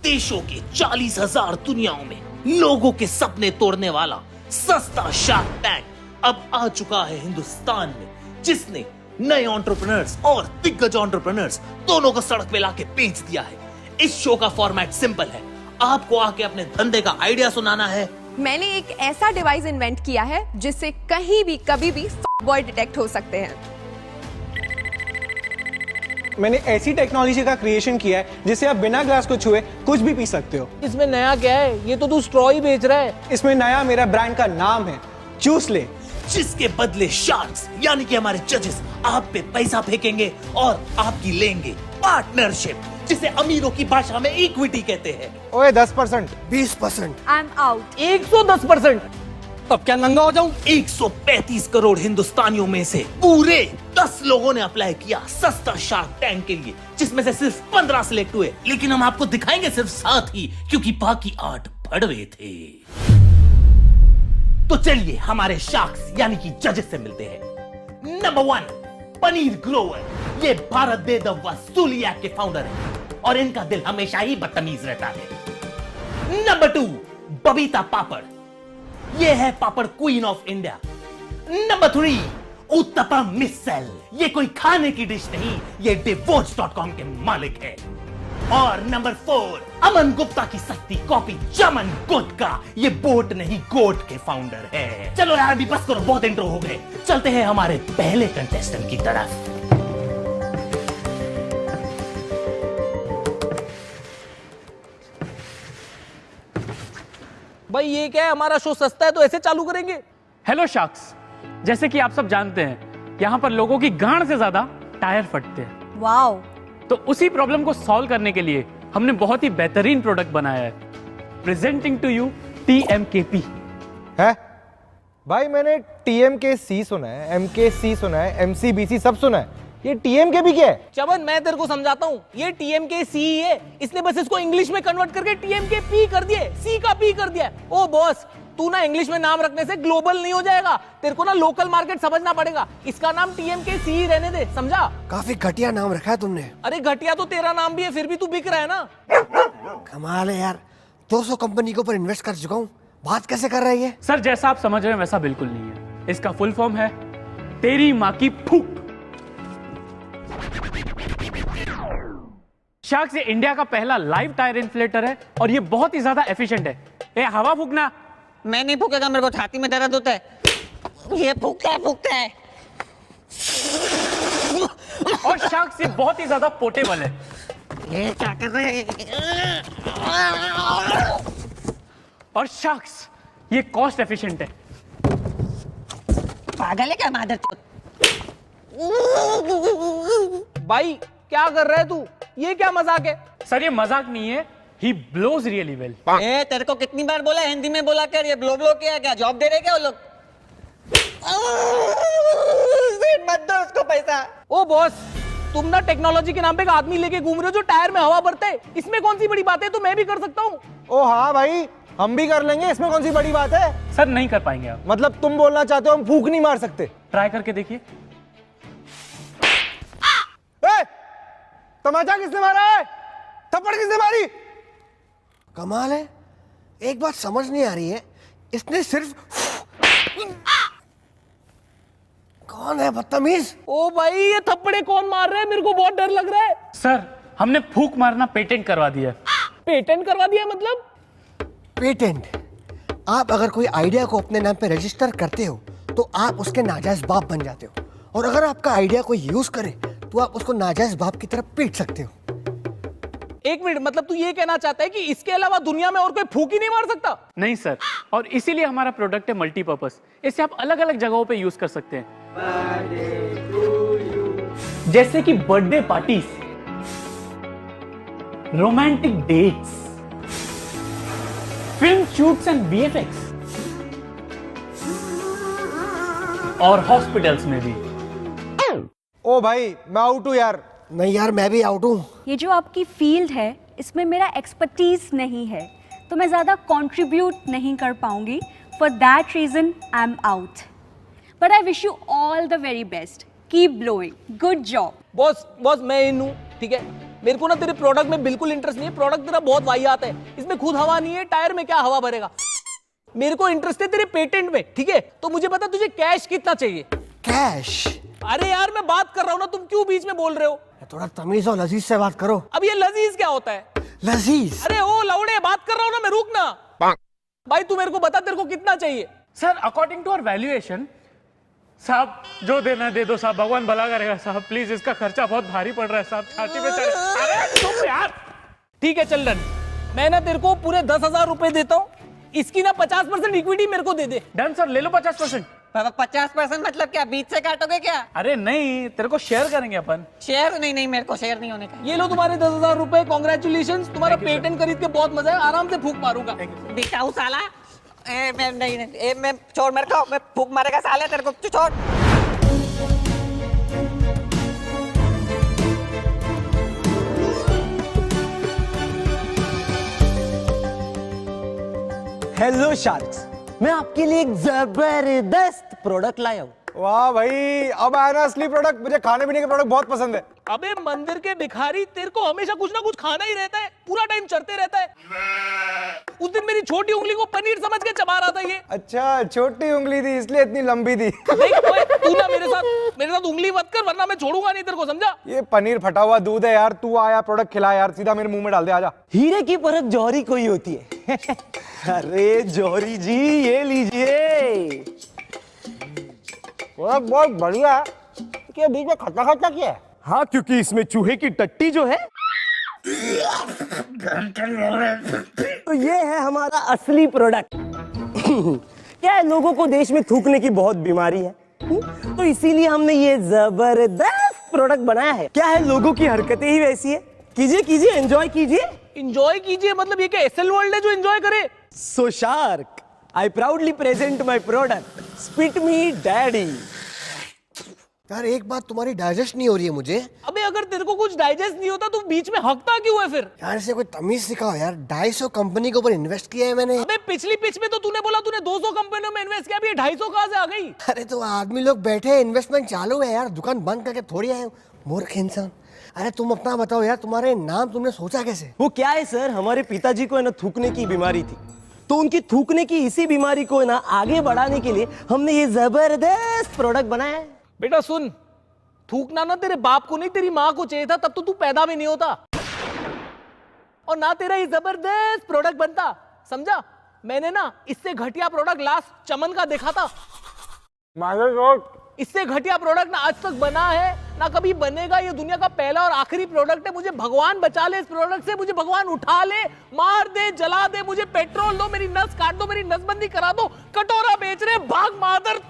देशों के 40,000 दुनियाओं में लोगों के सपने तोड़ने वाला सस्ता शार्क टैंक अब आ चुका है हिंदुस्तान में, जिसने नए एंटरप्रेन्योर्स और दिग्गज एंटरप्रेन्योर्स दोनों को सड़क पे लाके बेच दिया है। इस शो का फॉर्मेट सिंपल है, आपको आके अपने धंधे का आइडिया सुनाना है। मैंने एक ऐसा डिवाइस इन्वेंट किया है जिससे कहीं भी कभी भी बॉय डिटेक्ट हो सकते हैं। मैंने ऐसी टेक्नोलॉजी का क्रिएशन किया है जिससे आप बिना ग्लास को छुए कुछ भी पी सकते हो। इसमें नया क्या है? ये तो तू स्ट्रॉ ही बेच रहा है। इसमें नया मेरा ब्रांड का नाम है चूस ले, जिसके बदले शार्क्स यानी कि हमारे जजेस आप पे पैसा फेंकेंगे और आपकी लेंगे पार्टनरशिप, जिसे अमीरों की भाषा में इक्विटी कहते हैं। ओए 10%, 20%। I am out. 110%। अब क्या नंगा हो जाऊं? 135 करोड़ हिंदुस्तानियों में से पूरे 10 लोगों ने अप्लाई किया सस्ता शार्क टैंक के लिए, जिसमें से सिर्फ 15 सिलेक्ट हुए। लेकिन हम आपको दिखाएंगे सिर्फ 7 ही, क्योंकि बाकी 8 भड़वे थे। तो चलिए हमारे शार्क्स यानी कि जजेस से मिलते हैं। नंबर 1 पनीर ग्रोवर, ये भारत दे द वसूली ऐप के फाउंडर हैं और इनका दिल हमेशा ही बदतमीज रहता है। नंबर 2 बबीता पापड़, ये है papad queen of India. Number 3 uttapam misal, ये कोई खाने की डिश नहीं, ये divorce.com के मालिक है। और नंबर 4 अमन गुप्ता की सस्ती कॉपी चमन गुटका, ये बोट नहीं गोट के फाउंडर है। चलो यार अभी बस करो, बहुत इंट्रो हो गए, चलते हैं हमारे पहले कंटेस्टेंट की तरफ। भाई ये क्या है? हमारा शो सस्ता है तो ऐसे चालू करेंगे? हेलो शार्क्स, जैसे कि आप सब जानते हैं यहाँ पर लोगों की गांड से ज्यादा टायर फटते हैं। वाओ। तो उसी प्रॉब्लम को सॉल्व करने के लिए हमने बहुत ही बेहतरीन प्रोडक्ट बनाया है। Presenting to you TMKP। है भाई, मैंने TMKC सुना है, MKC सुना है, MCBC सब सुना है, ये TMKP क्या है? चमन मैं तेरे को समझाता हूँ, ये TMKC ही है। इसने बस इसको इंग्लिश में कन्वर्ट करके TMKP कर दिए, C का P कर दिया। ओ बॉस, तू ना इंग्लिश में नाम रखने से ग्लोबल नहीं हो जाएगा, तेरे को ना लोकल मार्केट समझना पड़ेगा। इसका नाम TMKC ही रहने दे, समझा? काफी घटिया नाम रखा है तुमने। अरे घटिया तो तेरा नाम भी है, फिर भी तू बिक रहा है ना। कमाल है यार, 200 कंपनी के ऊपर इन्वेस्ट कर चुका हूँ, बात कैसे कर रही है? सर जैसा आप समझ रहे हैं वैसा बिल्कुल नहीं है। इसका फुल फॉर्म है तेरी माँ की फूक। शार्क्स ये इंडिया का पहला लाइव टायर इन्फ्लेटर है और ये बहुत ही ज्यादा एफिशिएंट है। ए हवा फूकना। मैं नहीं फूकेगा, मेरे को छाती में दर्द होता है। ये फूकता है। और शार्क्स ये बहुत ही ज्यादा पोर्टेबल है। ये क्या कर रहे हैं? और शार्क्स ये कॉस्ट एफिशिएंट है। पागल है क्या मादर? भाई क्या कर रहा है तू? ये क्या मजाक है? सर ये मजाक नहीं है, ही ब्लोज रियली वेल। ए, तेरे को कितनी बार बोला हिंदी में बोला कर, ये ब्लो ब्लो क्या? क्या जॉब दे रहे क्या वो लोग? मत दो उसको पैसा। ओ बॉस, तुम ना टेक्नोलॉजी के नाम पे एक आदमी लेके घूम रहे हो जो टायर में हवा भरते है। इसमें कौन सी बड़ी बात है? तो मैं भी कर सकता हूँ। ओ हाँ भाई, हम भी कर लेंगे, इसमें कौन सी बड़ी बात है? सर नहीं कर पाएंगे आप। मतलब तुम बोलना चाहते हो हम फूक नहीं मार सकते? ट्राई करके देखिए। तमाचा किसने मारा है? थप्पड़ किसने मारी? कमाल है, एक बात समझ नहीं आ रही है, इसने सिर्फ कौन है बदतमीज? ओ भाई, ये थप्पड़े कौन मार रहे हैं? मेरे को बहुत डर लग रहा है। सर हमने फूक मारना पेटेंट करवा दिया है। पेटेंट करवा दिया मतलब? पेटेंट? आप अगर कोई आइडिया को अपने नाम पे रजिस्टर करते हो तो आप उसके नाजायज बाप बन जाते हो, और अगर आपका आइडिया कोई यूज करे तो आप उसको नाजायज बाप की तरफ पीट सकते हो। एक मिनट, मतलब तू ये कहना चाहता है कि इसके अलावा दुनिया में और कोई फूक ही नहीं मार सकता? नहीं सर, और इसीलिए हमारा प्रोडक्ट है मल्टीपर्पस। इसे आप अलग अलग जगहों पे यूज कर सकते हैं, जैसे कि birthday parties, romantic dates, film shoots and VFX, और हॉस्पिटल्स में भी। ओ भाई मैं आउट हूँ यार। नहीं यार, मैं भी आउट हूँ। ये जो आपकी फील्ड है इसमें मेरा एक्सपर्टीज नहीं है, तो मैं ज़्यादा कंट्रीब्यूट नहीं कर पाऊंगी। For that reason I am out, but I wish you all the very best. Keep blowing, good job. Boss मैं इन हूँ, ठीक है? मेरे को ना तेरे प्रोडक्ट में बिल्कुल इंटरेस्ट नहीं है। प्रोडक्ट तेरा बहुत वाहियात है, इसमें खुद हवा नहीं है, टायर में क्या हवा भरेगा। मेरे को इंटरेस्ट है तेरे पेटेंट में, ठीक है? तो मुझे बता तुझे कैश कितना चाहिए? कैश? अरे यार मैं बात कर रहा हूँ ना, तुम क्यों बीच में बोल रहे हो? थोड़ा तमीज और लजीज से बात करो। अब ये लजीज क्या होता है? लजीज? अरे ओ लौड़े, बात कर रहा हूँ ना मैं, रुक ना। भाई तू मेरे को बता तेरे को कितना चाहिए? Sir according to our valuation, साहब जो देना दे दो साहब, भगवान भला करेगा साहब, प्लीज इसका खर्चा बहुत भारी पड़ रहा है साहब, छाती पे चढ़। अरे चुप यार। ठीक है चल डन, मैं ना तेरे को पूरे 10,000 रुपए देता हूँ, इसकी ना 50% इक्विटी मेरे को दे दे। डन सर, ले लो 50%। 50% मतलब क्या, बीच से काटोगे क्या? अरे नहीं, तेरे को शेयर करेंगे अपन। शेयर नहीं, मेरे को शेयर नहीं होने का। ये लो तुम्हारे 10,000 रुपए, कॉन्ग्रेचुलेशन, तुम्हारा पेटेंट खरीद के बहुत मजा है, आराम से फूक मारूंगा। दिखाऊ साला। मैं नहीं, मैं छोड़, मेरे को मैं फूक मारेगा साले, तेरे को छोड़। हेलो शार्क्स, मैं आपके लिए एक जबरदस्त प्रोडक्ट लाया हूँ। वाह भाई, अब आया ना असली प्रोडक्ट। मुझे खाने पीने के प्रोडक्ट बहुत पसंद है। अबे मंदिर के भिखारी, तेरे को हमेशा कुछ ना कुछ खाना ही रहता है, पूरा टाइम चढ़ते रहता है। उस दिन मेरी छोटी उंगली को पनीर समझ के चबा रहा था ये। अच्छा, छोटी उंगली थी इसलिए इतनी लंबी थी। देख ओए, तू ना मेरे साथ उंगली मत कर, वरना मैं छोड़ूंगा नहीं तेरे को, समझा? ये पनीर फटा हुआ दूध है यार। तू आया प्रोडक्ट खिला यार, सीधा मेरे मुंह में डाल दे, आजा। हीरे की परत जौहरी कोई होती है। अरे जौहरी जी, ये लीजिए। बहुत बढ़िया है। क्या बीच में खट्टा खट्टा क्या है? हाँ, क्योंकि इसमें चूहे की टट्टी जो है, तो ये है हमारा असली प्रोडक्ट। क्या है, लोगों को देश में थूकने की बहुत बीमारी है, तो इसीलिए हमने ये जबरदस्त प्रोडक्ट बनाया है। क्या है, लोगों की हरकतें ही वैसी है। कीजिए कीजिए, एंजॉय कीजिए। एंजॉय कीजिए मतलब ये क्या एसएल वर्ल्ड है जो एंजॉय करे? So Shark, I proudly present my product. Spit me daddy. यार एक बात तुम्हारी डाइजेस्ट नहीं हो रही है मुझे। अबे अगर तेरे को कुछ डाइजेस्ट नहीं होता तो बीच में हकता क्यों है फिर? यार इसे कोई तमीज सिखाओ यार। 250 कंपनी के ऊपर इन्वेस्ट किया है मैंने। अबे पिछली पिच में तो तूने बोला तूने 200 कंपनियों में इन्वेस्ट किया, अभी ये 250 कहाँ से आ गई? अरे तो आदमी लोग बैठे हैं, इन्वेस्टमेंट चालू है यार, दुकान बंद करके थोड़ी आए हो, मूर्ख इंसान। अरे तुम अपना बताओ यार, तुम्हारे नाम तुमने सोचा कैसे? वो क्या है सर, हमारे पिताजी को है ना थूकने की बीमारी थी, तो उनकी थूकने की इसी बीमारी को ना आगे बढ़ाने के लिए हमने ये जबरदस्त प्रोडक्ट बनाया है। बेटा सुन, थूकना ना तेरे बाप को नहीं तेरी माँ को चाहिए था, तब तो तू पैदा भी नहीं होता और ना तेरा ये जबरदस्त प्रोडक्ट बनता, समझा? मैंने ना इससे घटिया प्रोडक्ट लास्ट चमन का देखा था। इससे घटिया प्रोडक्ट ना आज तक बना है ना कभी बनेगा। ये दुनिया का पहला और आखिरी प्रोडक्ट है। मुझे भगवान बचा ले इस प्रोडक्ट से, मुझे भगवान उठा ले, मार दे, जला दे, मुझे पेट्रोल दो, मेरी नस काट दो, मेरी नसबंदी करा दो। कटोरा बेच रहे, भाग मादर।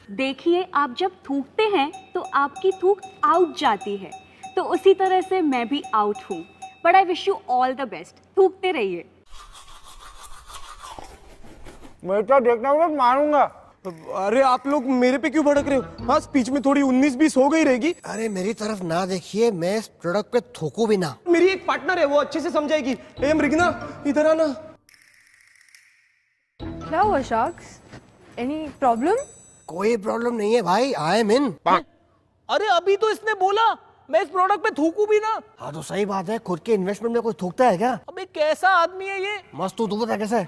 देखिए, आप जब थूकते हैं तो आपकी थूक आउट जाती है, तो उसी तरह से मैं भी आउट हूँ। But I wish you all the best. थूकते रहिए। मैं तो देखना होगा, मारूंगा। अरे आप लोग मेरे पे क्यों भड़क रहे हो? हाँ, स्पीच में थोड़ी 19-20 हो गई रहेगी। अरे मेरी तरफ ना देखिए, मैं इस प्रोडक्ट पे थूकू भी ना। मेरी एक पार्टनर है, वो अच्छे से समझाएगी। ए मृगना, इधर आना। क्या हुआ शार्क्स? Any problem? कोई प्रॉब्लम नहीं है भाई, आई एम इन। अरे अभी तो इसने बोला मैं इस प्रोडक्ट पे थूकू भी ना। हाँ तो सही बात है, खुद के इन्वेस्टमेंट में कोई थूकता है क्या? अबे कैसा आदमी है ये? मस्त, तू बता कैसा है?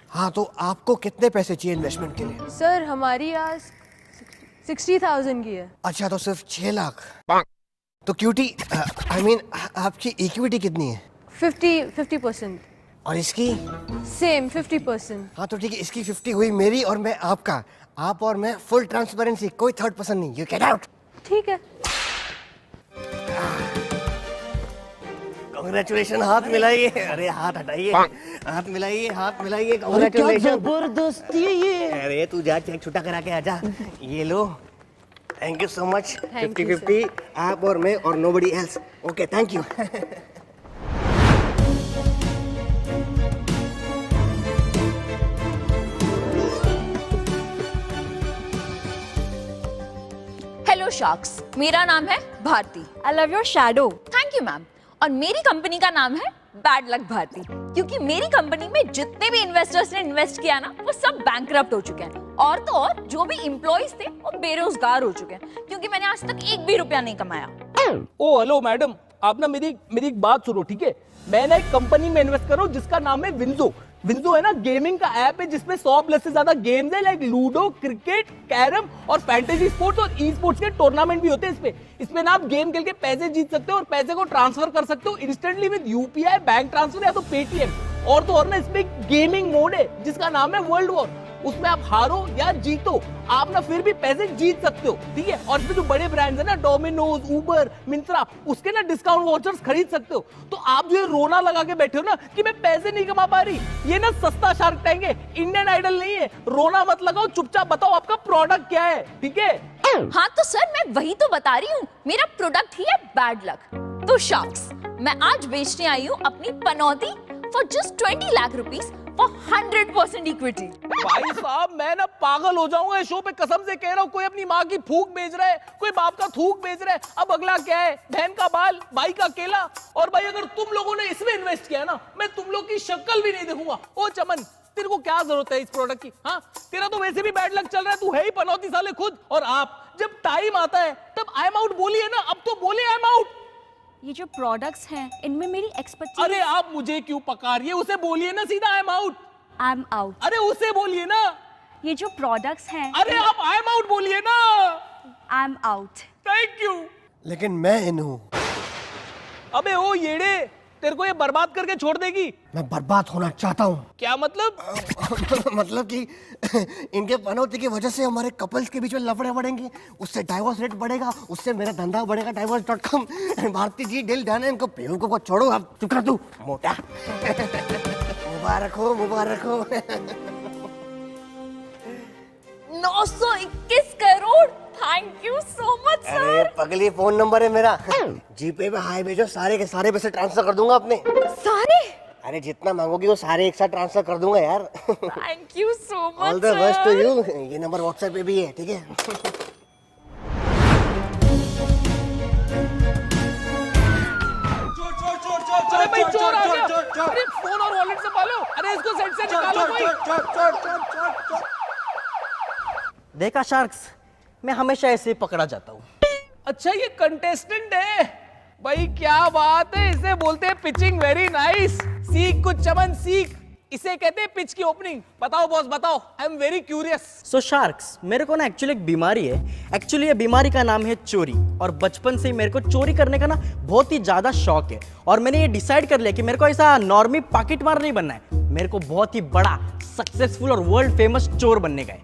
हाँ तो आपको कितने पैसे चाहिए इन्वेस्टमेंट के लिए? सर हमारी आज 60,000 की है। अच्छा, तो सिर्फ 6 लाख। तो क्यूटी, आई मीन आपकी इक्विटी कितनी है? 50%। और इसकी? सेम 50%। हाँ तो ठीक है, इसकी 50 हुई मेरी और मैं आपका। आप और मैं फुल ट्रांसपेरेंसी, कोई थर्ड पर्सन नहीं। You get out. ठीक है। कांग्रेचुलेशन। हाथ मिलाइए। अरे हाथ हटाइए, हाथ मिलाइए, हाथ मिलाइए। कांग्रेचुलेशन। जबरदस्ती है ये। अरे तू जा, चेक छुट्टा करा के आजा। ये लो, थैंक यू सो मच। 50-50 आप और मैं और nobody else. Okay, thank you. Hello sharks, मेरा नाम है Bharti. I love your shadow. Thank you ma'am. और मेरी कंपनी का नाम है बैड लक भारती, क्योंकि मेरी कंपनी में जितने भी इन्वेस्टर्स ने इन्वेस्ट किया ना वो सब बैंकरप्ट हो चुके हैं, और तो और जो भी एम्प्लॉइज थे वो बेरोजगार हो चुके हैं, क्योंकि मैंने आज तक एक भी रुपया नहीं कमाया। ओ हेलो मैडम, आप ना मेरी एक बात सुनो, ठीक है? मैं ना एक कंपनी में इन्वेस्ट कर रहा हूँ जिसका नाम है विंजो। विंजो है ना गेमिंग का ऐप है जिसमें 100+ से ज्यादा गेम्स है, लाइक लूडो, क्रिकेट, कैरम और फैंटेसी स्पोर्ट्स और ई स्पोर्ट्स के टूर्नामेंट भी होते हैं इसमें ना आप गेम खेल के पैसे जीत सकते हो और पैसे को ट्रांसफर कर सकते हो instantly with UPI, bank transfer या तो पेटीएम। और तो और ना इसमें गेमिंग मोड है जिसका नाम है वर्ल्ड वॉर। उसमें आप हारो या जीतो, आप ना फिर भी पैसे जीत सकते हो, ठीक है? और इसमें जो बड़े ब्रांड्स है ना, डोमिनोज, उबर, मिंत्रा, उसके ना डिस्काउंट वाउचर्स खरीद सकते हो। तो आप जो ये रोना लगा के बैठे हो ना कि मैं पैसे नहीं कमा पा रही, ये ना सस्ता शार्क टैंक है, इंडियन आइडल नहीं है। रोना मत लगाओ, चुपचाप बताओ आपका प्रोडक्ट क्या है, ठीक है? हाँ तो सर मैं वही तो बता रही हूँ, मेरा प्रोडक्ट ही है बैड लक। तो शार्क्स, मैं आज बेचने आई हूँ अपनी पनौती for just 20 lakh rupees for 100% equity. भाई साहब मैं ना पागल हो जाऊंगा इस शो पे, कसम से कह रहा हूँ। कोई अपनी माँ की फूक बेच रहा है, कोई बाप का थूक बेच रहा है, अब अगला क्या है? बहन का बाल, भाई का केला। और भाई अगर तुम लोगों ने इसमें इन्वेस्ट किया ना, मैं तुम लोग की शक्ल भी नहीं देखूंगा। ओ चमन, तेरे को क्या जरूरत है इस प्रोडक्ट की? हाँ, तेरा तो वैसे भी बैड लक चल रहा है, तू है ही पनौती साले खुद। और आप जब टाइम आता है तब आई एम आउट बोलिए ना, अब तो बोले आई एम आउट। ये जो प्रोडक्ट्स हैं इनमें मेरी एक्सपर्टीज। अरे आप मुझे क्यों पका रही है? उसे बोलिए ना सीधा I am out. I am out. अरे उसे बोलिए ना। ये जो प्रोडक्ट्स हैं। अरे आप आई एम आउट बोलिए ना। I am out. Thank you. लेकिन मैं इन हूं। अबे ओ येड़े, तेरे को ये बर्बाद करके छोड़ देगी? मैं बर्बाद होना चाहता हूं। क्या मतलब? मतलब कि इनके पनौती की वजह से हमारे कपल्स के बीच में लफड़े बढ़ेंगे, उससे डाइवोर्स रेट बढ़ेगा, उससे मेरा धंधा बढ़ेगा divorce.com। भारती जी दिल जाने इनको बेवकूफ को छोड़ो, अब चुप कर तू मोटा। मुबारक हो, मुबारक हो। 921 crore, thank you so much अरे सर। पगली, फोन नंबर है मेरा, जीपे पे हाई भेजो, सारे के सारे पैसे ट्रांसफर कर दूंगा अपने। सारे? अरे जितना मांगोगी वो सारे एक साथ ट्रांसफर कर दूंगा यार। Thank you so much all the best to you. ये नंबर व्हाट्सएप पे भी है, ठीक है? अरे भाई चोर आ गया। अरे फोन और वॉलेट संभालो। अरे इसको सेट से निकालो कोई। देखा शार्क्स, मैं हमेशा ऐसे ही पकड़ा जाता हूँ। अच्छा ये कंटेस्टेंट है भाई, क्या बात है। इसे बोलते हैं पिचिंग वेरी नाइस। सीख कुछ चमन, सीख। इसे कहते हैं पिच की ओपनिंग। बताओ बॉस बताओ, I am very curious. So sharks, मेरे को ना एक्चुअली एक बीमारी है। एक्चुअली ये बीमारी का नाम है चोरी, और बचपन से ही मेरे को चोरी करने का ना बहुत ही ज्यादा शौक है। और मैंने ये डिसाइड कर लिया कि मेरे को ऐसा नॉर्मी पॉकेट मार नहीं बनना है, मेरे को बहुत ही बड़ा, सक्सेसफुल और वर्ल्ड फेमस चोर बनने का है।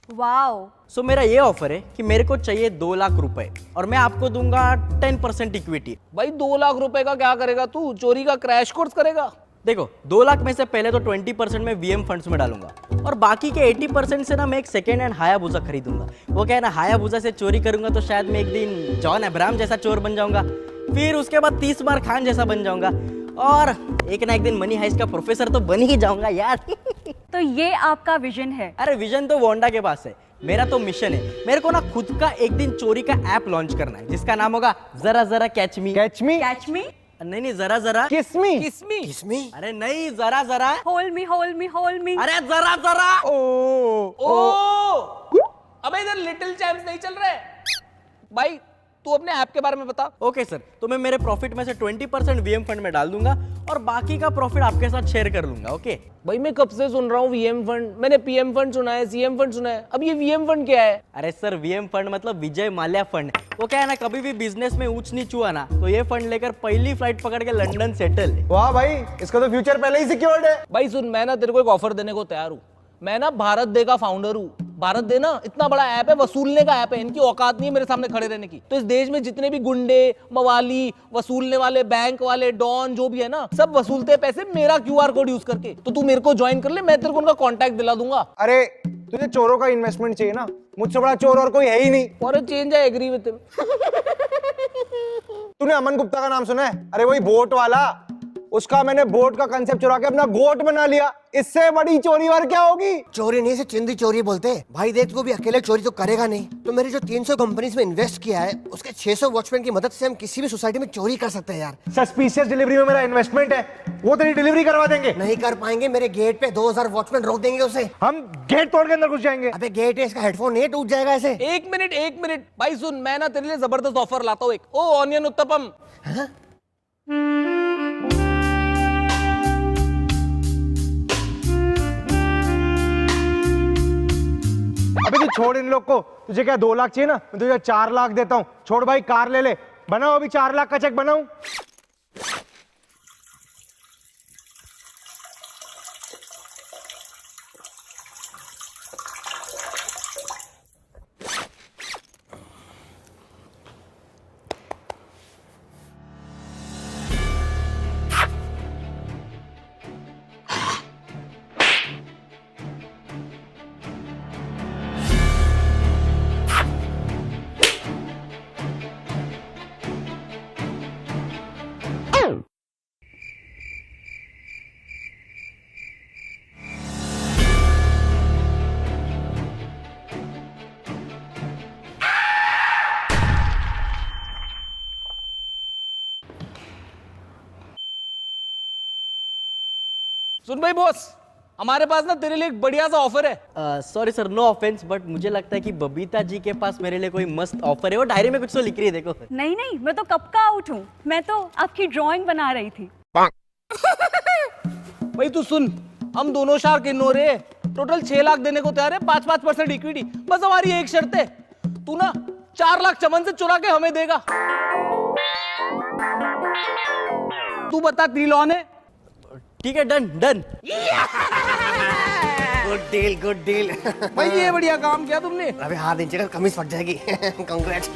वाओ। सो मेरा ये ऑफर है कि मेरे को चाहिए 2 लाख रुपए, और मैं आपको दूंगा 10% इक्विटी। भाई 2 लाख रुपए का क्या करेगा तू? चोरी का क्रैश कोर्स करेगा? देखो, 2 लाख में से पहले तो 20% मैं वीएम फंड्स में डालूंगा, और बाकी के 80% से ना मैं एक सेकेंड हैंड हायाबुसा खरीदूंगा। वो क्या है ना, हायाबुसा से चोरी करूंगा तो शायद मैं एक दिन जॉन अब्राहम जैसा चोर बन जाऊंगा, फिर उसके बाद 30 बार खान जैसा बन जाऊंगा, और एक ना एक दिन मनी हाइस्ट का प्रोफेसर तो बन ही जाऊंगा यार। तो ये आपका विजन है? अरे विजन तो वोंडा के पास है, मेरा तो मिशन है। मेरे को ना खुद का एक दिन चोरी का ऐप लॉन्च करना है जिसका नाम होगा जरा जरा कैच मी। कैच मी? कैच मी? नहीं, जरा जरा किस मी? किसमी? किसमी? अरे नहीं, जरा जरा। Hold me, hold me, hold me. अरे जरा जरा। ओ अबे इधर लिटिल चैम्प्स नहीं चल रहे भाई। तू अपने ऐप के बारे में बता। ओके सर, तो मैं मेरे प्रॉफिट में से 20% वीएम फंड में डाल दूंगा, और बाकी का प्रॉफिट आपके साथ शेयर कर लूंगा। ओके भाई मैं कब से सुन रहा हूँ वीएम फंड। मैंने पीएम फंड सुना है, सीएम फंड सुना है, अब ये वीएम फंड क्या है? अरे सर, वीएम फंड मतलब विजय माल्या फंड। वो क्या है ना, कभी भी बिजनेस में ऊंच नीच हुआ ना तो ये फंड लेकर पहली फ्लाइट पकड़ के लंदन सेटल। वाह भाई, इसका तो फ्यूचर पहले ही सिक्योर्ड है। भाई सुन, मैं ना तेरे को एक ऑफर देने को तैयार हूँ। मैं ना भारत डे का फाउंडर हूँ। भारत डे ना इतना बड़ा ऐप है, वसूलने का ऐप है। इनकी औकात नहीं है मेरे सामने खड़े रहने की। तो इस देश में जितने भी गुंडे, मवाली, वसूलने वाले, बैंक वाले, डॉन जो भी है ना, सब वसूलते हैं पैसे मेरा QR कोड यूज करके। तो तू मेरे को ज्वाइन कर ले, मैं तेरे को उनका कॉन्टैक्ट दिला दूंगा। अरे तुझे चोरों का इन्वेस्टमेंट चाहिए ना, मुझसे बड़ा चोर और कोई है ही नहीं। और change I agree with him. तूने अमन गुप्ता का नाम सुना है? अरे वही बोट वाला, उसका मैंने बोट का कंसेप्ट चुरा के अपना गोट बना लिया। इससे बड़ी चोरी और क्या होगी? चोरी नहीं, से चिंदी चोरी बोलते हैं। भाई देख, तू भी अकेले चोरी तो करेगा नहीं, तो मेरी जो 300 कंपनीज में इन्वेस्ट किया है उसके 600 वॉचमैन की मदद से हम किसी भी सोसाइटी में चोरी कर सकते हैं यार। सस्पिशियस डिलीवरी में मेरा इन्वेस्टमेंट है, वो तेरी डिलीवरी करवा देंगे। नहीं कर पाएंगे, मेरे गेट पे 2000 वॉचमैन रोक देंगे उसे। हम गेट तोड़ के अंदर घुस जाएंगे। अबे गेट है, इसका हेडफोन नहीं टूट जाएगा ऐसे। एक मिनट भाई सुन, मैं ना तेरे लिए जबरदस्त ऑफर लाता हूँ एक। ओ ऑनियन उत्तपम। अबे तू छोड़ इन लोग को, तुझे क्या 2 लाख चाहिए ना, मैं तुझे 4 लाख देता हूँ। छोड़ भाई, कार ले ले, बनाओ अभी 4 लाख का चेक बनाऊं। सुन भाई बॉस, हमारे पास ना तेरे लिए एक बढ़िया सा ऑफर है। Sorry sir, no offence, but मुझे लगता है कि बबीता जी के पास मेरे लिए कोई मस्त ऑफर है। वो डायरी में कुछ तो लिख रही है, देखो। नहीं नहीं, मैं तो कब का आउट हूँ, मैं तो आपकी ड्राइंग बना रही थी। भाई तू सुन, हम दोनों शार्क इन हो रहे, टोटल 6 लाख देने को तैयार है, 5% इक्विटी। बस हमारी एक शर्त है, तू ना 4 लाख चमन से चुरा के हमें देगा। तू बता, डील ऑन है? ठीक है, डन डन। Good deal. भाई ये बढ़िया काम किया तुमने। अबे हाथ नीचे कर, कमीज फट जाएगी। कांग्रेट्स।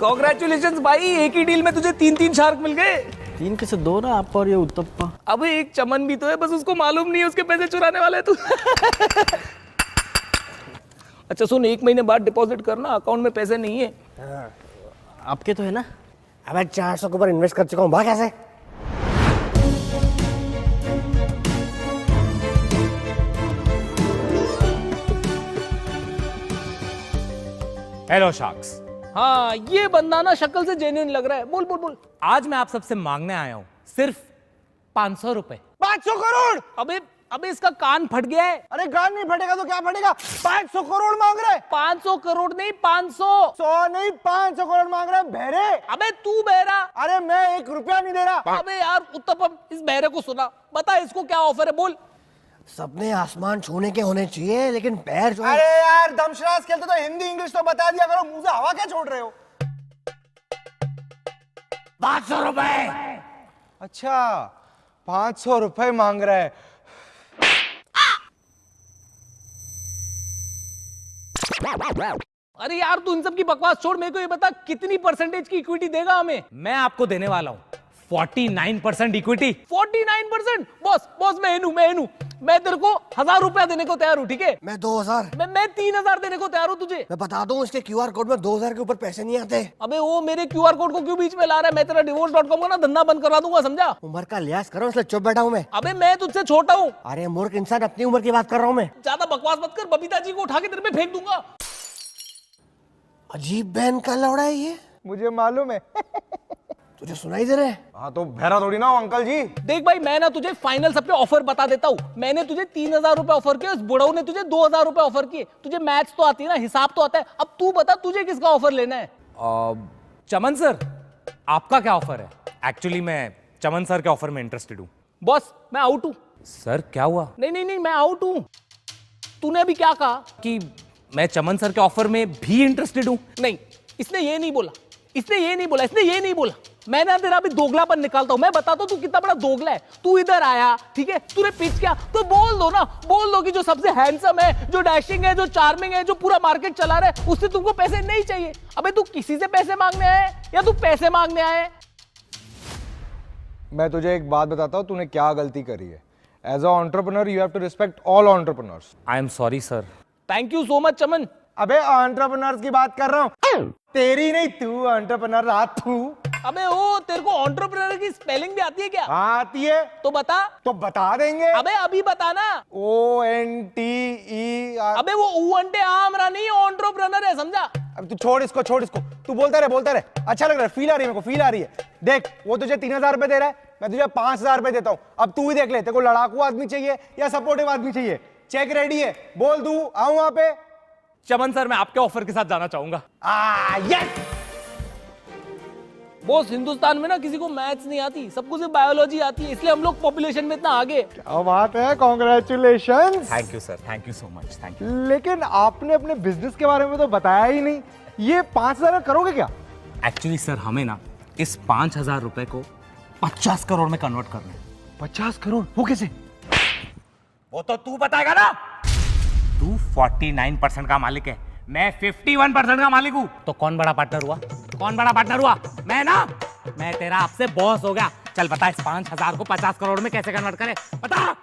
कांग्रेचुलेशंस भाई, एक ही डील में तुझे 3 शार्क मिल गए। 3 कैसे? 2 ना, आप और ये उत्तप्पा। अबे एक चमन भी तो है, बस उसको मालूम नहीं है उसके पैसे चुराने वाले तू। अच्छा सुन, 1 महीने बाद डिपॉजिट करना, अकाउंट में पैसे नहीं है। आपके तो है ना? अबे 400 के ऊपर इन्वेस्ट कर चुका हूँ, भाग कैसे? Hello sharks. हाँ, ये बंदा ना शक्ल से जेन्युइन लग रहा है। बोल बोल बोल। आज मैं आप सबसे मांगने आया हूं सिर्फ 500 रुपए। 500 करोड़? अबे इसका कान फट गया है। अरे कान नहीं फटेगा तो क्या फटेगा? 500 करोड़ मांग रहे? 500 करोड़ नहीं, 500। 100 नहीं, 500 करोड़ मांग रहे बहरे। अबे तू बहरा? अरे मैं 1 रुपया नहीं दे रहा। अबे यार उत्तपम, इस बहरे को सुना, बता इसको क्या ऑफर है, बोल। सपने आसमान छूने के होने चाहिए, लेकिन पैर जो है। अरे यार दमशराज खेलते तो हिंदी इंग्लिश तो बता दिया करो, मुंह से हवा क्या छोड़ रहे हो? 500 रुपए। अच्छा, 500 रुपए मांग रहा है। अरे यार तू इन सब की बकवास छोड़, मेरे को ये बता कितनी परसेंटेज की इक्विटी देगा हमें? मैं आपको देने वाला हूं 49% इक्विटी। 49%? बॉस मैं हूं। मैं तेरे को 1000 रुपया देने को तैयार हूं, ठीक है? मैं 2000। मैं 3000 देने को तैयार हूं तुझे। मैं बता दूं, इसके क्यूआर कोड में 2000 के ऊपर पैसे नहीं आते। अबे वो मेरे क्यूआर कोड को क्यों बीच में ला रहा है? मैं तेरा divorce.com का ना धंधा बंद करवा दूंगा, समझा? उम्र का लिहाज करो, इसलिए चुप बैठा हूं मैं। अबे मैं तुझसे छोटा हूं। अरे मूर्ख इंसान, अपनी उम्र की बात कर रहा हूं मैं। ज्यादा बकवास मत कर, बबीता जी को उठा के तेरे पे फेंक दूंगा। अजीब बहन का लौड़ा है ये। मुझे मालूम है। तुझे सुनाई दे रहा है? हाँ तो बहरा थोड़ी ना हो अंकल जी। देख भाई, मैं ना तुझे फाइनल सब पे ऑफर बता देता हूँ। मैंने तुझे 3000 रुपए ऑफर किए, उस बुढ़ऊ ने तुझे 2000 रुपए ऑफर किए। तुझे मैथ्स तो आती है ना, हिसाब तो आता है। अब तू बता तुझे किसका ऑफर लेना है? चमन सर, आपका क्या ऑफर है? एक्चुअली मैं चमन सर के ऑफर में इंटरेस्टेड हूं। बॉस मैं आउट हूं। सर क्या हुआ? नहीं मैं आउट हूं। तूने अभी क्या कहा? कि मैं चमन सर के ऑफर में भी इंटरेस्टेड हूं। नहीं, इसने ये नहीं बोला। मैं ना तेरा अभी दोगलापन निकालता हूं। मैं बताता हूं तू कितना बड़ा दोगला है। तू इधर आया, ठीक है, तूने पिच किया तो बोल दो कि जो सबसे हैंडसम है, जो डैशिंग है, जो चार्मिंग है, जो पूरा मार्केट चला रहा है, उससे तुमको पैसे नहीं चाहिए। अबे तू किसी से पैसे मांगने आया है या तू पैसे मांगने आया है? मैं तुझे एक बात बताता हूँ, तूने क्या गलती करी है। As a entrepreneur you have to respect all entrepreneurs. I am sorry sir. Thank you so much Chaman. अबे एंटरप्रेन्योर्स की बात कर रहा हूँ, तेरी नहीं, तू एंटरप्रेन्योर रहा तू। अबे ओ, तेरे को एंटरप्रेन्योर की स्पेलिंग भी आती है क्या? आती है तो बता। तो बता देंगे। अबे अभी बताना। ONTE। अबे वो ऊंटे आमरा नहीं, एंटरप्रेन्योर है, समझा? अब तू छोड़ इसको, छोड़ इसको, तू बोलता रहे। अच्छा लग रहा है, फील आ रही है मेरे को, फील आ रही है। देख, वो तुझे 3000 रुपए दे रहा है, मैं तुझे 5000 रुपए देता हूँ। अब तू ही देख ले, तेरे को लड़ाकू आदमी चाहिए या सपोर्टिव आदमी चाहिए? चेक रेडी है, बोल दूं, आऊं वहां पे? चमन सर, मैं आपके ऑफर के साथ जाना चाहूंगा। यस। बॉस, हिंदुस्तान में ना किसी को मैथ्स नहीं आती, सबको सिर्फ बायोलॉजी आती है, इसलिए हम लोग पॉपुलेशन में इतना आगे। क्या बात है, congratulations. Thank you sir, thank you so much, thank you. लेकिन आपने अपने बिजनेस के बारे में तो बताया ही नहीं। ये 5000 करोगे क्या? एक्चुअली सर, हमें ना इस 5000 रुपए को 50 करोड़ में कन्वर्ट करना है। 50 करोड़? वो कैसे? वो तो तू बताएगा ना। तू 49% का मालिक है, मैं 51% का मालिक हूं, तो कौन बड़ा पार्टनर हुआ? कौन बड़ा पार्टनर हुआ? मैं ना। मैं तेरा आपसे बॉस हो गया। चल बता, इस 5000 को 50 करोड़ में कैसे कन्वर्ट करे? बता।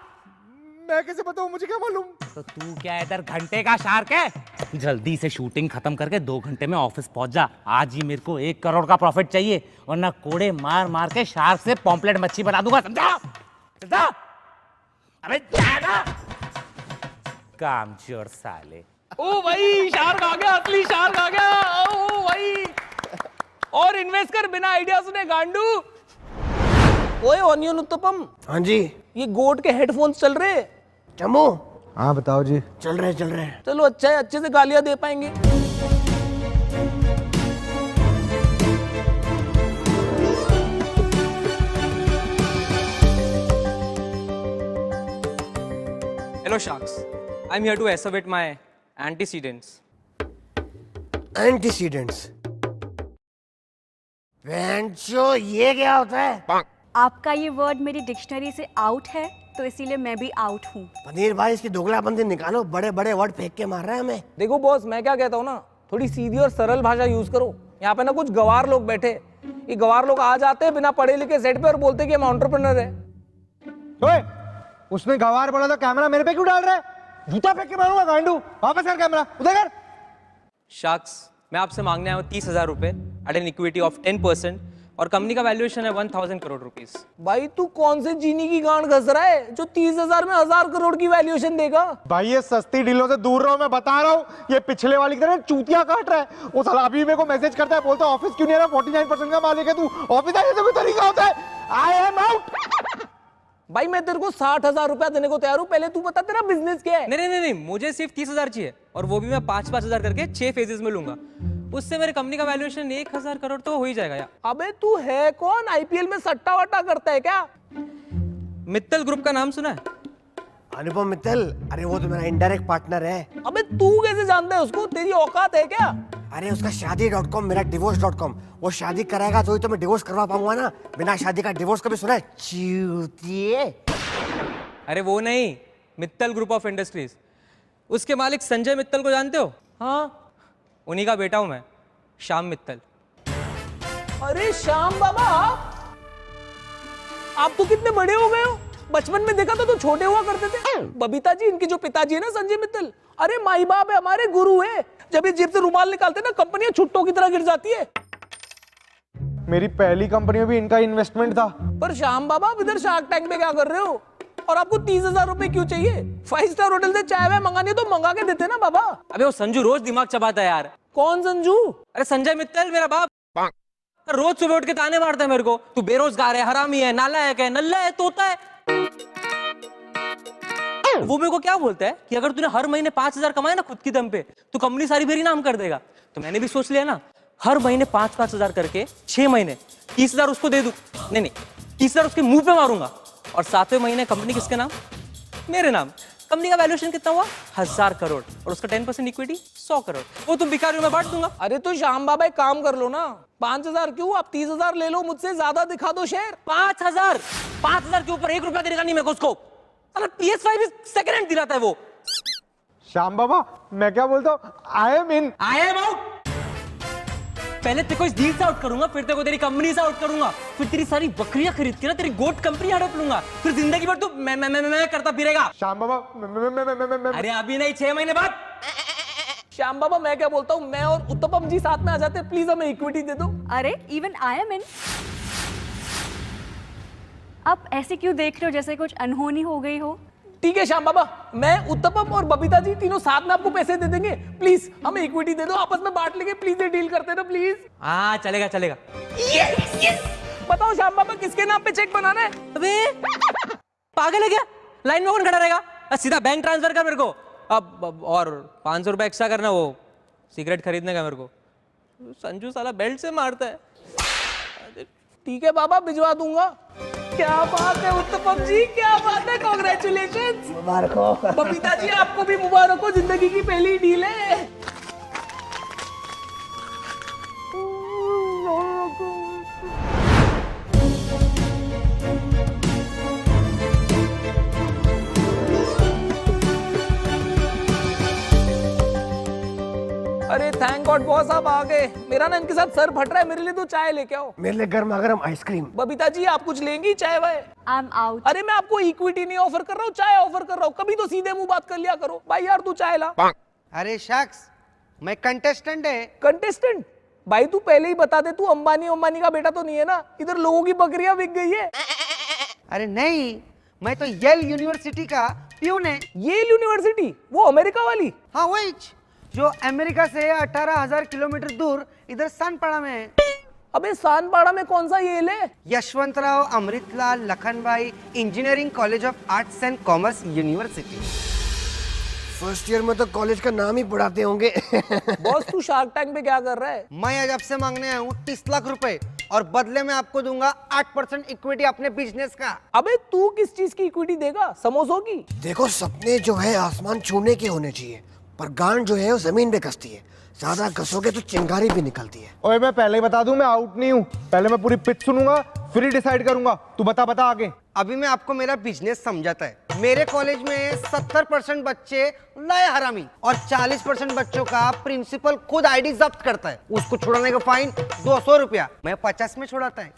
मैं कैसे बताऊं, मुझे क्या मालूम? तो तू क्या इधर घंटे का शार्क है? जल्दी से शूटिंग खत्म करके 2 घंटे में ऑफिस पहुंच जा। आज ही मेरे को 1 करोड़ का प्रॉफिट चाहिए, वरना कोड़े मार मार के शार्क से पॉम्पलेट मच्छी बना दूंगा, समझा? समझा? अबे जाना। कामचोर साले। ओ भाई, शार्क आ गया, असली शार्क आ गया। ओ भाई, और इन्वेस्ट कर बिना आइडिया सुने, गांडू। ओए ऑनियन उत्तपम। हाँ जी। ये गोट के हेडफोन्स चल रहे? चमो। हाँ बताओ जी। चल रहे। चलो अच्छा है, अच्छे से गालियां दे पाएंगे। Hello sharks, I'm here to asseverate my antecedents. Antecedents? वेंचो, ये क्या होता है? आपका ये वर्ड मेरी डिक्शनरी से आउट है, तो इसीलिए मैं भी आउट हूँ। पनीर भाई, इसकी दोगलाबंदी निकालो, बड़े बड़े वर्ड फेंक के मार रहा है हमें। देखो बॉस, मैं क्या कहता हूँ ना, थोड़ी सीधी और सरल भाषा यूज करो। यहाँ पे ना कुछ गवार लोग बैठे, ये गवार लोग आ जाते हैं बिना पढ़े लिखे सेट पे और बोलते कि हम एंटरप्रेन्योर है। ओए, उसने गवार बोला तो कैमरा मेरे पे क्यों डाल रहा है? जूता फेंक के मारूंगा गांडू। वापस कर कैमरा, उधर कर। Sharks, मैं आपसे मांगने आया हूँ 30,000 रुपए एट एन इक्विटी ऑफ 10% और कंपनी का वैल्यूएशन है 1000 करोड़ रुपीस। भाई तू कौन से जीनी की गांड घस रहा है जो 30,000 में 1000 करोड़ की वैल्यूएशन देगा? भाई ये सस्ती डीलों से दूर रहो, मैं बता रहा हूँ। ये पिछले वाली की तरह चूतिया काट रहा है। वो साला अभी मेरे को मैसेज करता है, बोलता है ऑफिस क्यों नहीं आ रहा, 49% का मालिक है तू, ऑफिस आने से कोई तरीका होता है? I am out. भाई मैं तेरे को 60,000 रुपया देने को तैयार हूँ, पहले तू बता तेरा बिजनेस क्या है? नहीं, मुझे सिर्फ 30,000 चाहिए और वो भी मैं 5,000 करके 6 फेजेस में लूंगा। उससे मेरे कंपनी का वैल्यूएशन 1000 करोड़ तो हो ही जाएगा यार। अबे तू है कौन? आईपीएल में सट्टा वट्टा करता है क्या? मित्तल ग्रुप का नाम सुना है? अनुपम मित्तल? अरे वो तो मेरा इनडायरेक्ट पार्टनर है। अबे तू कैसे जानता है उसको? तेरी औकात है क्या? अरे उसका शादी.com, मेरा divorce.com। वो शादी कराएगा तो ही तो मैं डिवोर्स करवा पाऊंगा ना। बिना शादी का डिवोर्स कभी सुना है? चूतिए। अरे वो नहीं, मित्तल ग्रुप ऑफ इंडस्ट्रीज। उसके मालिक संजय मित्तल को जानते हो? हाँ, उन्हीं का बेटा हूं मैं, श्याम मित्तल। अरे श्याम बाबा, आप तो कितने बड़े हो गए हो। बचपन में देखा तो छोटे हुआ करते थे। बबीता जी, इनके जो पिताजी है ना संजय मित्तल, अरे माई बाप है, हमारे गुरु है। जब ये जेब से रुमाल निकालते ना, कंपनियां छुट्टों की तरह गिर जाती है। मेरी पहली कंपनी में भी इनका इन्वेस्टमेंट था। पर श्याम बाबा, आप इधर शार्क टैंक में क्या कर रहे हो? और आपको 30,000 रुपए क्यों चाहिए? 5 स्टार होटल से चाय वाय मंगानी है तो मंगा के देते ना बाबा। अबे वो संजू रोज दिमाग चबाता है यार। कौन संजू? अरे संजय मित्तल, मेरा बाप। रोज सुबह उठ के ताने मारता है मेरे को, तू बेरोजगार है, हरामी है, नालायक है, नल्ला है, तोता है। वो मेरे को क्या बोलता है कि अगर तूने हर महीने 5,000 कमाए ना खुद की दम पे, तो कंपनी सारी मेरी नाम कर देगा। तो मैंने भी सोच लिया ना, हर महीने 5,000 करके 6 महीने 30,000 उसको दे दूं। नहीं, 30,000 उसके मुंह पे मारूंगा और 7वें महीने कंपनी किसके नाम? मेरे नाम। कंपनी का वैल्यूएशन कितना हुआ? 1000 करोड़ और उसका 10% इक्विटी 100 करोड़। वो तुम भिखारियों में बांट दूंगा। अरे तो श्याम बाबा एक काम कर लो ना, 5,000 क्यों, आप 30,000 ले लो मुझसे, ज्यादा दिखा दो शेयर। 5,000 के ऊपर 1 रुपया देने का नहीं मेरे को उसको। PS5 सेकंड हैंड दिलाता है वो। श्याम बाबा, मैं क्या बोलता हूँ, I am in. I am out. पहले तेरे को इस डील से आउट करूंगा, फिर तेरे को तेरी कंपनी से आउट करूंगा, फिर तेरी सारी बकरियां खरीद के ना तेरी गोट कंपनी हड़प लूंगा, फिर जिंदगी भर तू मैं करता फिरेगा। श्याम बाबा, मैं अरे अभी नहीं, 6 महीने बाद। श्याम बाबा, मैं क्या बोलता हूँ, मैं और उत्तपम जी साथ में आ जाते, प्लीज हमें इक्विटी दे दो। अरे इवन आई एम इन। आप ऐसे क्यों देख रहे हो जैसे कुछ अनहोनी हो गई हो? ठीक है श्याम बाबा, मैं उत्तपम और बबीता जी तीनों साथ में आपको पैसे दे देंगे। प्लीज हमें इक्विटी दे दो, आपस में बांट लेंगे। प्लीज ये डील करते ना प्लीज। हाँ चलेगा चलेगा। बताओ श्याम बाबा किसके नाम पे चेक बनाना है? अबे पागल है क्या? लाइन में कौन खड़ा रहेगा? सीधा बैंक ट्रांसफर कर मेरे को। अब और 500 रुपए एक्स्ट्रा करना, वो सिगरेट खरीदने का मेरे को। संजू साला बेल्ट से मारता है। ठीक है बाबा, भिजवा दूंगा। क्या बात है उत्तपम जी, क्या बात है, कांग्रेचुलेशंस। मुबारक हो। बबीता जी आपको भी मुबारक हो, जिंदगी की पहली डील है। अरे थैंक गॉड बॉस आप आ गए। मेरा ना इनके साथ सर फट रहा है, मेरे लिए तो चाय लेके आओ। मेरे लिए गर्मा गर्म आइसक्रीम। बबीता जी आप कुछ लेंगी चाय वाय? I am out. अरे मैं आपको इक्विटी नहीं ऑफर कर रहा हूँ, चाय ऑफर कर रहा हूँ। कभी तो सीधे मुंह बात कर लिया करो। भाई यार तू चाय ला। अरे शख्स, मैं कंटेस्टेंट है। कंटेस्टेंट? भाई तू पहले ही बता दे, तू अंबानी का बेटा तो नहीं है ना? इधर लोगों की बकरियां बिक गई है। अरे नहीं, मैं तो येल यूनिवर्सिटी का प्यून है। Yale university? वो अमेरिका वाली? हाँ वही, जो अमेरिका से 18,000 किलोमीटर दूर इधर सानपाड़ा में है। अबे सानपाड़ा में कौन सा येल है? Yashwantrao Amritlal Lakhanbhai engineering college of arts and commerce university. First year में तो कॉलेज का नाम ही पढ़ाते होंगे। बॉस तू शार्क टैंक पे क्या कर रहा है? मैं आज आपसे मांगने आया हूँ 30 लाख रुपए, और बदले में आपको दूंगा 8% इक्विटी अपने बिजनेस का। अबे तू किस चीज की इक्विटी देगा? समोसों की? देखो सपने जो है आसमान छूने के होने चाहिए, पर गांड जो है वो जमीन पे कसती है। ज्यादा कसोगे तो चिंगारी भी निकलती है। ओए मैं पहले ही बता दूं, मैं आउट नहीं हूँ। पहले मैं पूरी पिच सुनूंगा, फिर ही डिसाइड करूंगा। तू बता आगे। अभी मैं आपको मेरा बिजनेस समझाता है। मेरे कॉलेज में 70% बच्चे लाए हरामी, और 40% बच्चों का प्रिंसिपल खुद आईडी जब्त करता है। उसको छुड़ाने का फाइन 200 रुपया, मैं 50 में छुड़ाता है।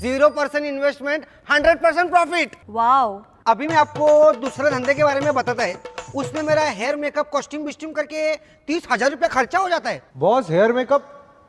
0% इन्वेस्टमेंट, 100% प्रॉफिट। वाओ। अभी मैं आपको दूसरे धंधे के बारे में बताता है। उसमें मेरा हेयर मेकअप कॉस्ट्यूम विस्ट्यूम करके 30,000 रुपया खर्चा हो जाता है। बॉस हेयर मेकअप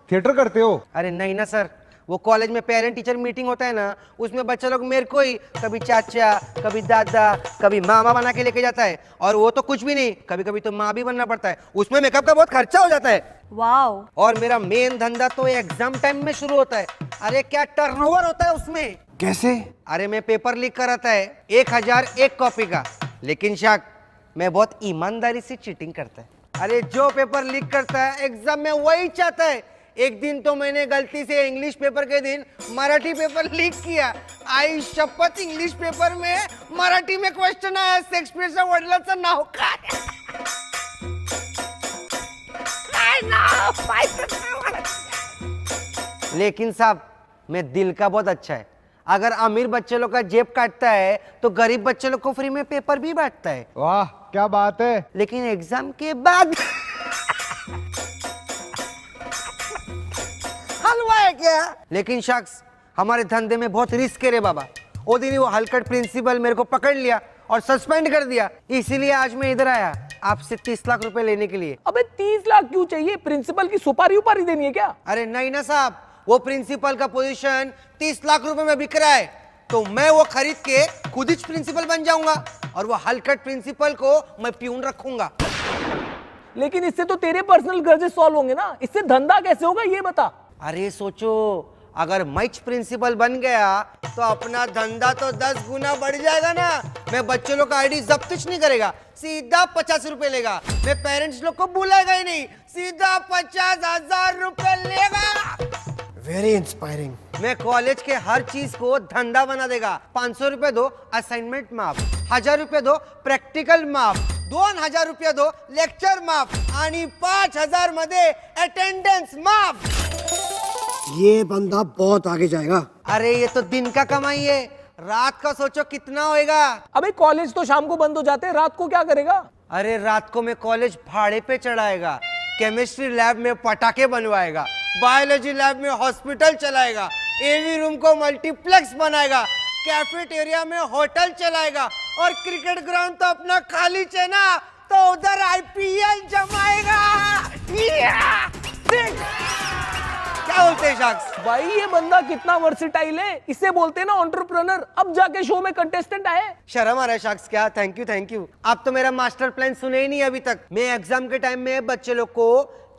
थिएटर करते हो? अरे नहीं ना सर, वो कॉलेज में पेरेंट टीचर मीटिंग होता है ना, उसमें बच्चे लोग मेरे को ही कभी चाचा, कभी दादा, कभी मामा बना के लेके जाता है। और वो तो कुछ भी नहीं, कभी कभी तो माँ भी बनना पड़ता है। उसमें मेकअप का बहुत खर्चा हो जाता है। वाओ। और मेरा मेन धंधा तो एग्जाम टाइम में शुरू होता है। अरे क्या टर्नओवर होता है उसमें। कैसे? अरे मैं पेपर लीक कराता है 1001 कॉपी का, लेकिन शाक मैं बहुत ईमानदारी से चीटिंग करता है। अरे जो पेपर लीक करता है एग्जाम में वही चाहता है। एक दिन तो मैंने गलती से इंग्लिश पेपर के दिन मराठी पेपर लीक किया। आई शपथ, इंग्लिश पेपर में मराठी में क्वेश्चन आया, शेक्सपियरचा वडिलांचं नाव काय? लेकिन साहब मैं दिल का बहुत अच्छा है। अगर अमीर बच्चे लोग का जेब काटता है तो गरीब बच्चे लोग को फ्री में पेपर भी बांटता है। वाह क्या बात है। लेकिन एग्जाम के बाद हलवा है क्या? लेकिन शख्स हमारे धंधे में बहुत रिस्क है रे बाबा। वो दिन वो हलकट प्रिंसिपल मेरे को पकड़ लिया और सस्पेंड कर दिया। इसीलिए आज मैं इधर आया आपसे 30 लाख रुपए लेने के लिए। अबे 30 लाख क्यों चाहिए? प्रिंसिपल की सुपारी उपारी देनी है क्या? अरे नहीं ना साहब, वो प्रिंसिपल का पोजीशन 30 लाख रुपए में बिक रहा है, तो मैं वो खरीद के खुद ही प्रिंसिपल बन जाऊंगा, और वो हलकट प्रिंसिपल को मैं प्यून रखूंगा। लेकिन इससे तो तेरे पर्सनल ग्रजेस सॉल्व होंगे ना, इससे धंधा कैसे होगा ये बता। अरे सोचो, अगर मैच प्रिंसिपल बन गया तो अपना धंधा तो 10 गुना बढ़ जाएगा ना। मैं बच्चों लोग का आईडी जब्त नहीं करेगा, सीधा 50 रुपए लेगा। मैं पेरेंट्स लोग को बुलाएगा ही नहीं, सीधा 50,000 रुपए लेगा। Very inspiring. मैं कॉलेज के हर चीज को धंधा बना देगा। 500 रुपए दो असाइनमेंट माफ, 1000 रुपए दो प्रॅक्टिकल माफ, 2000 रुपये दो लेक्चर माफ, आणि 5000 मध्ये अटेंडेंस माफ। ये बंदा बहुत आगे जाएगा। अरे ये तो दिन का कमाई है, रात का सोचो कितना होएगा। अबे कॉलेज तो शाम को बंद हो जाते हैं, रात को क्या करेगा? अरे रात को मैं कॉलेज भाड़े पे चढ़ाएगा, केमिस्ट्री लैब में पटाखे बनवाएगा, बायोलॉजी लैब में हॉस्पिटल चलाएगा, एवी रूम को मल्टीप्लेक्स बनाएगा, कैफेटेरिया में होटल चलाएगा, और क्रिकेट ग्राउंड तो अपना खाली है ना, तो उधर आईपीएल जमाएगा। क्या बोलते हैं शाक्स? भाई ये बंदा कितना वर्सिटाइल है, इसे बोलते हैं ना एंटरप्रेन्योर। अब जाके शो में कंटेस्टेंट आए। शर्म आ रहा है शाक्स क्या? Thank you. आप तो मेरा मास्टर प्लान सुने ही नहीं अभी तक। मैं एग्जाम के टाइम में बच्चे लोग को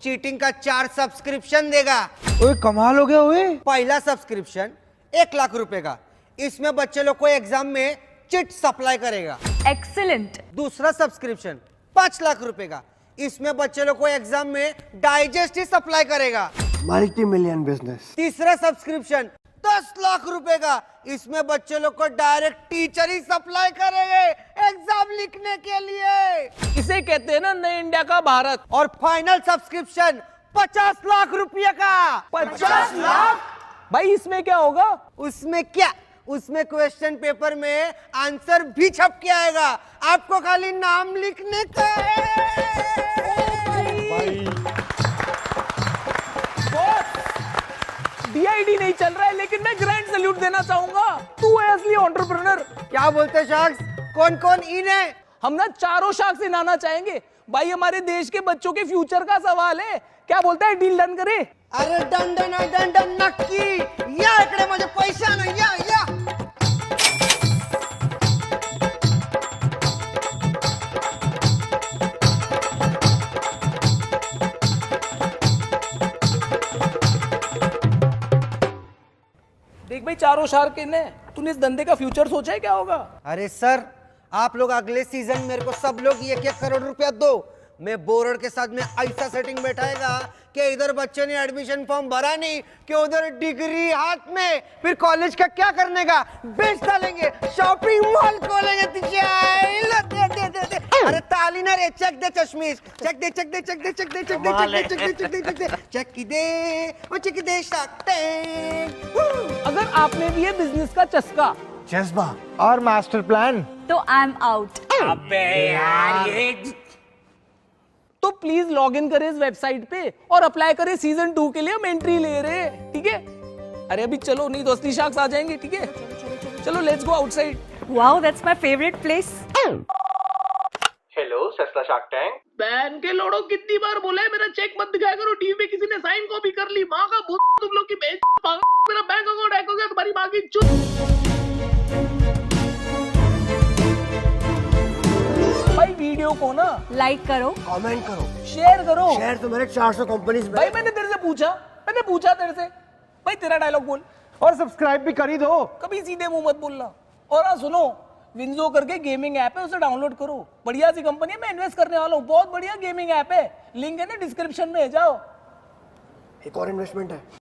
चीटिंग का 4 सब्सक्रिप्शन देगा। ओए कमाल हो गया ओए। पहला सब्सक्रिप्शन 1 लाख रुपए का, इसमें बच्चे लोग को एग्जाम में चिट सप्लाई करेगा। एक्सीलेंट। दूसरा सब्सक्रिप्शन 5 लाख रुपए का, इसमें बच्चे लोग को एग्जाम में डाइजेस्ट ही सप्लाई करेगा। Multi million business. तीसरा सब्सक्रिप्शन 10 लाख रुपए का, इसमें बच्चे लोग को डायरेक्ट टीचर ही सप्लाई करेंगे एग्जाम लिखने के लिए। इसे कहते हैं ना नए इंडिया का भारत। और फाइनल सब्सक्रिप्शन 50 लाख रुपए का। 50 लाख? भाई इसमें क्या होगा? उसमें क्या? उसमें क्वेश्चन पेपर में आंसर भी छप के आएगा, आपको खाली नाम लिखने का है। डीआईडी नहीं चल रहा है, लेकिन मैं ग्रैंड सैल्यूट देना चाहूंगा। तू है असली एंटरप्रेन्योर। क्या बोलते शार्क्स? कौन कौन इन है? हम ना चारों शार्क्स इनाना चाहेंगे। भाई हमारे देश के बच्चों के फ्यूचर का सवाल है। क्या बोलता है, डील डन करे? अरे डन नक्की। या इकडे माझे पैसा ना, या देख भाई, चारों शार्क इन है। तूने इस धंधे का फ्यूचर सोचा है क्या होगा? अरे सर, आप लोग अगले सीजन मेरे को सब लोग 1-1 करोड़ रुपया दो। मैं बोर्ड के साथ में ऐसा सेटिंग बैठाएगा कि इधर बच्चे ने एडमिशन फॉर्म भरा नहीं कि उधर डिग्री हाथ में, फिर कॉलेज का क्या करने का? बेच डालेंगे, शॉपिंग मॉल खोलेंगे। दे। अरे ताली ना रे, चेक दे चश्मीश, चेक दे शार्क टैंक। अगर आपने भी ये बिजनेस का चस्का जज्बा और मास्टर प्लान, तो आई एम आउट। अबे यार ये, तो प्लीज लॉग इन करें इस वेबसाइट पे और अप्लाई करें सीजन 2 के लिए। हम एंट्री ले रहे हैं, ठीक है? अरे अभी चलो, नहीं तो असली शार्क्स आ जाएंगे, ठीक है? चलो let's go outside. Wow, that's my favourite place. Hello सस्ता शार्क टैंक। बैन के लोड़ो, कितनी बार बोला है मेरा चेक मत दिखाया करो। टीवी पे किसी ने साइन कॉपी कर ली। माँ का भूत तुम लोग की बेच। मेरा बैंक अकाउंट हैक हो गया, तुम्हारी माँ की चुप। भाई वीडियो को ना लाइक करो, कमेंट करो, शेयर करो। शेयर तो मेरे 400 कंपनीज में। भाई मैंने तेरे से पूछा तेरे से। भाई तेरा डायलॉग बोल। और सब्सक्राइब भी कर ही दो। कभी सीधे मुंह मत बोलना। और हाँ सुनो, विंजो करके गेमिंग ऐप है, उसे डाउनलोड करो। बढ़िया सी कंपनी है, मैं इन्वेस्ट करने वाला हूँ। बहुत बढ़िया गेमिंग ऐप है, लिंक है ना डिस्क्रिप्शन में, जाओ। एक और इन्वेस्टमेंट है।